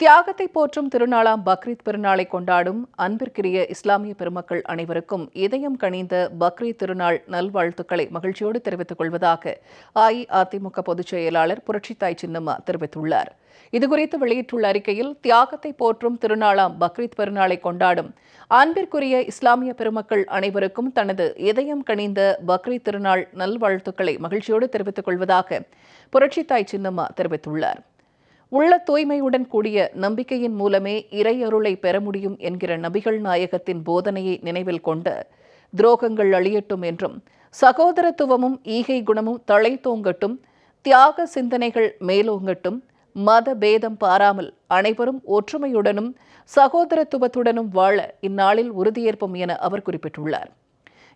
தியாகத்தை போற்றும் திருநாளாம் பக்ரீத் பெருநாளை கொண்டாடும் அன்பிற்குரிய இஸ்லாமிய பெருமக்கள் அனைவருக்கும் இதயம் கனிந்த பக்ரீத் திருநாள் நல்வாழ்த்துக்களை மகிழ்ச்சியோடு தெரிவித்துக் கொள்வதாக அஇஅதிமுக பொதுச் செயலாளர் புரட்சித்தாய் சின்னம்மா தெரிவித்துள்ளார். இதுகுறித்து வெளியிட்டுள்ள அறிக்கையில், தியாகத்தை போற்றும் திருநாளாம் பக்ரீத் பெருநாளை கொண்டாடும் அன்பிற்குரிய இஸ்லாமிய பெருமக்கள் அனைவருக்கும் தனது இதயம் கனிந்த பக்ரீத் திருநாள் நல்வாழ்த்துக்களை மகிழ்ச்சியோடு தெரிவித்துக் கொள்வதாக புரட்சித்தாய் சின்னம்மா தெரிவித்துள்ளார். உள்ள தூய்மையுடன் கூடிய நம்பிக்கையின் மூலமே இறையருளை பெற முடியும் என்கிற நபிகள் நாயகத்தின் போதனையை நினைவில் கொண்ட துரோகங்கள் அழியட்டும் என்றும், சகோதரத்துவமும் ஈகை குணமும் தழைத்தோங்கட்டும், தியாக சிந்தனைகள் மேலோங்கட்டும், மத பேதம் பாராமல் அனைவரும் ஒற்றுமையுடனும் சகோதரத்துவத்துடனும் வாழ இந்நாளில் உறுதியேற்போம் என அவர் குறிப்பிட்டுள்ளார்.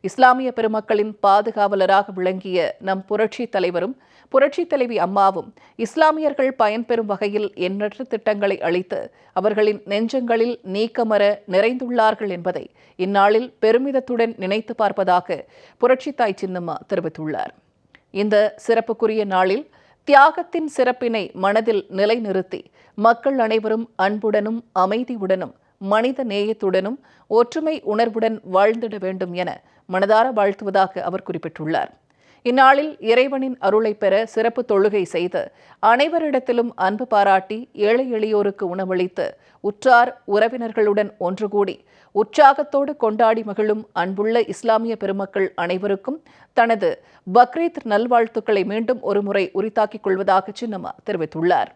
இஸ்லாமிய பெருமக்களின் பாதுகாவலராக விளங்கிய நம் புரட்சி தலைவரும் புரட்சி தலைவி அம்மாவும் இஸ்லாமியர்கள் பயன்பெறும் வகையில் எண்ணற்ற திட்டங்களை அளித்து அவர்களின் நெஞ்சங்களில் நீக்கமற நிறைந்துள்ளார்கள் என்பதை இந்நாளில் பெருமிதத்துடன் நினைத்து பார்ப்பதாக புரட்சித்தாய் சின்னம்மா தெரிவித்துள்ளார். இந்த சிறப்புக்குரிய நாளில் தியாகத்தின் சிறப்பினை மனதில் நிலைநிறுத்தி மக்கள் அனைவரும் அன்புடனும் அமைதியுடனும் மனித நேயத்துடனும் ஒற்றுமை உணர்வுடன் வாழ்ந்திட வேண்டும் என மனதார வாழ்த்துவதாக அவர் குறிப்பிட்டுள்ளார். இந்நாளில் இறைவனின் அருளை பெற சிறப்பு தொழுகை செய்து அனைவரிடத்திலும் அன்பு பாராட்டி ஏழை எளியோருக்கு உணவளித்து உற்றார் உறவினர்களுடன் ஒன்று கூடி உற்சாகத்தோடு கொண்டாடி மகிழும் அன்புள்ள இஸ்லாமிய பெருமக்கள் அனைவருக்கும் தனது பக்ரீத் நல்வாழ்த்துக்களை மீண்டும் ஒருமுறை உரித்தாக்கிக் கொள்வதாக சின்னம்மா தெரிவித்துள்ளார்.